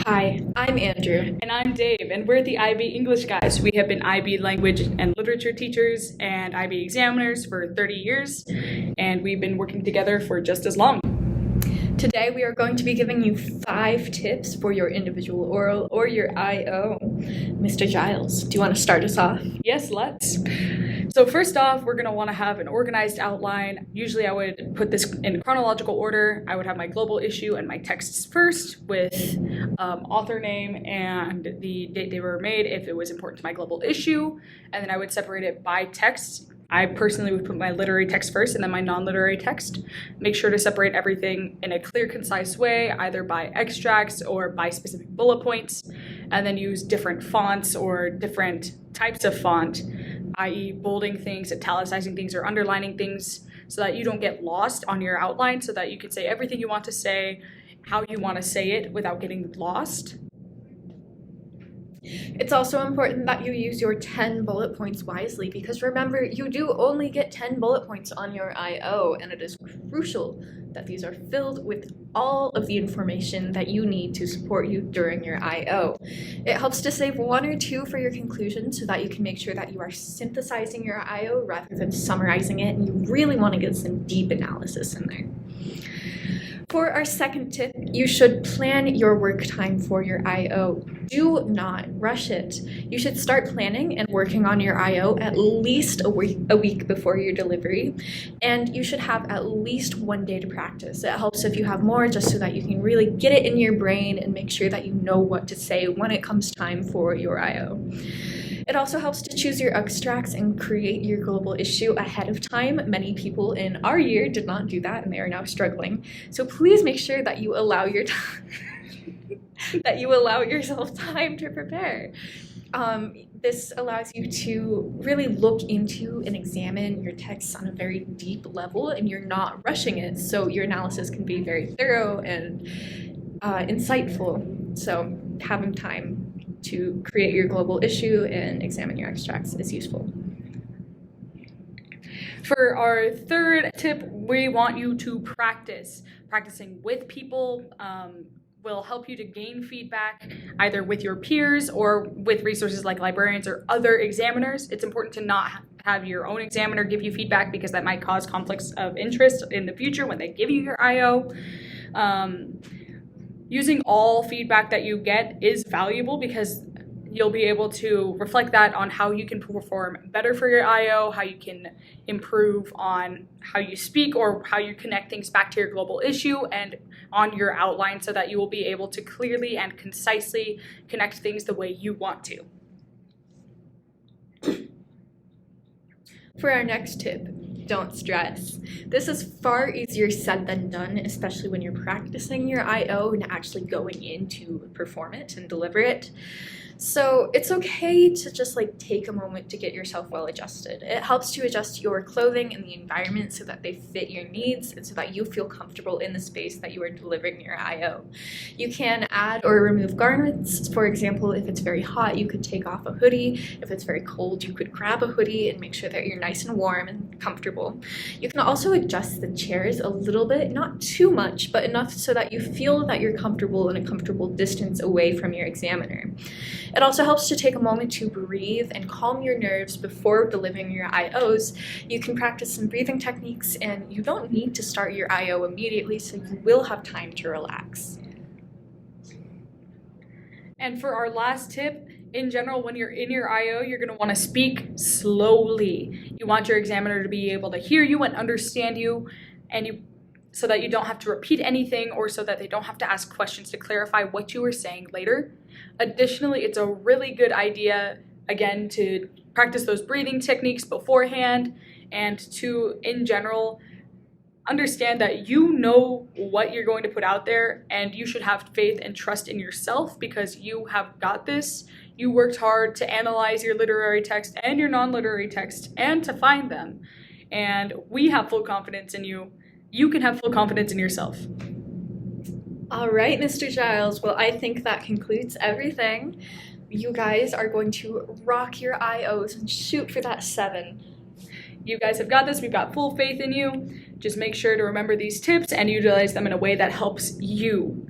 Hi, I'm Andrew. And I'm Dave, and we're the IB English guys. We have been IB language and literature teachers and IB examiners for 30 years, and we've been working together for just as long. Today we are going to be giving you 5 tips for your individual oral or your IO. Mr. Giles, do you want to start us off? Yes, let's. So first off, we're going to want to have an organized outline. Usually I would put this in chronological order. I would have my global issue and my texts first with author name and the date they were made if it was important to my global issue. And then I would separate it by text. I personally would put my literary text first and then my non-literary text. Make sure to separate everything in a clear, concise way, either by extracts or by specific bullet points, and then use different fonts or different types of font, i.e. bolding things, italicizing things, or underlining things, so that you don't get lost on your outline, so that you can say everything you want to say, how you want to say it without getting lost. It's also important that you use your 10 bullet points wisely, because remember, you do only get 10 bullet points on your IO, and it is crucial that these are filled with all of the information that you need to support you during your IO. It helps to save 1 or 2 for your conclusion so that you can make sure that you are synthesizing your IO rather than summarizing it, and you really want to get some deep analysis in there. For our second tip, you should plan your work time for your IO. Do not rush it. You should start planning and working on your IO at least a week before your delivery, and you should have at least 1 day to practice. It helps if you have more, just so that you can really get it in your brain and make sure that you know what to say when it comes time for your IO. It also helps to choose your extracts and create your global issue ahead of time. Many people in our year did not do that, and they are now struggling. So please make sure that you allow your yourself time to prepare. This allows you to really look into and examine your texts on a very deep level, and you're not rushing it, so your analysis can be very thorough and insightful. So having time to create your global issue and examine your extracts is useful. For our third tip, we want you to practice. Practicing with people will help you to gain feedback either with your peers or with resources like librarians or other examiners. It's important to not have your own examiner give you feedback, because that might cause conflicts of interest in the future when they give you your IO. Using all feedback that you get is valuable, because you'll be able to reflect that on how you can perform better for your IO, how you can improve on how you speak or how you connect things back to your global issue and on your outline, so that you will be able to clearly and concisely connect things the way you want to. For our next tip, don't stress. This is far easier said than done, especially when you're practicing your IO and actually going in to perform it and deliver it. So it's okay to just take a moment to get yourself well adjusted. It helps to adjust your clothing and the environment so that they fit your needs and so that you feel comfortable in the space that you are delivering your IO. You can add or remove garments. For example, if it's very hot, you could take off a hoodie. If it's very cold, you could grab a hoodie and make sure that you're nice and warm and comfortable. You can also adjust the chairs a little bit, not too much, but enough so that you feel that you're comfortable in a comfortable distance away from your examiner. It also helps to take a moment to breathe and calm your nerves before delivering your IOs. You can practice some breathing techniques, and you don't need to start your IO immediately, so you will have time to relax. And for our last tip, in general, when you're in your IO, you're going to want to speak slowly. You want your examiner to be able to hear you and understand you, so that you don't have to repeat anything, or so that they don't have to ask questions to clarify what you were saying later. Additionally, it's a really good idea, again, to practice those breathing techniques beforehand, and to, in general, understand that you know what you're going to put out there, and you should have faith and trust in yourself, because you have got this. You worked hard to analyze your literary text and your non-literary text and to find them, and we have full confidence in you. You can have full confidence in yourself. All right, Mr. Giles. Well, I think that concludes everything. You guys are going to rock your IOs and shoot for that 7. You guys have got this. We've got full faith in you. Just make sure to remember these tips and utilize them in a way that helps you.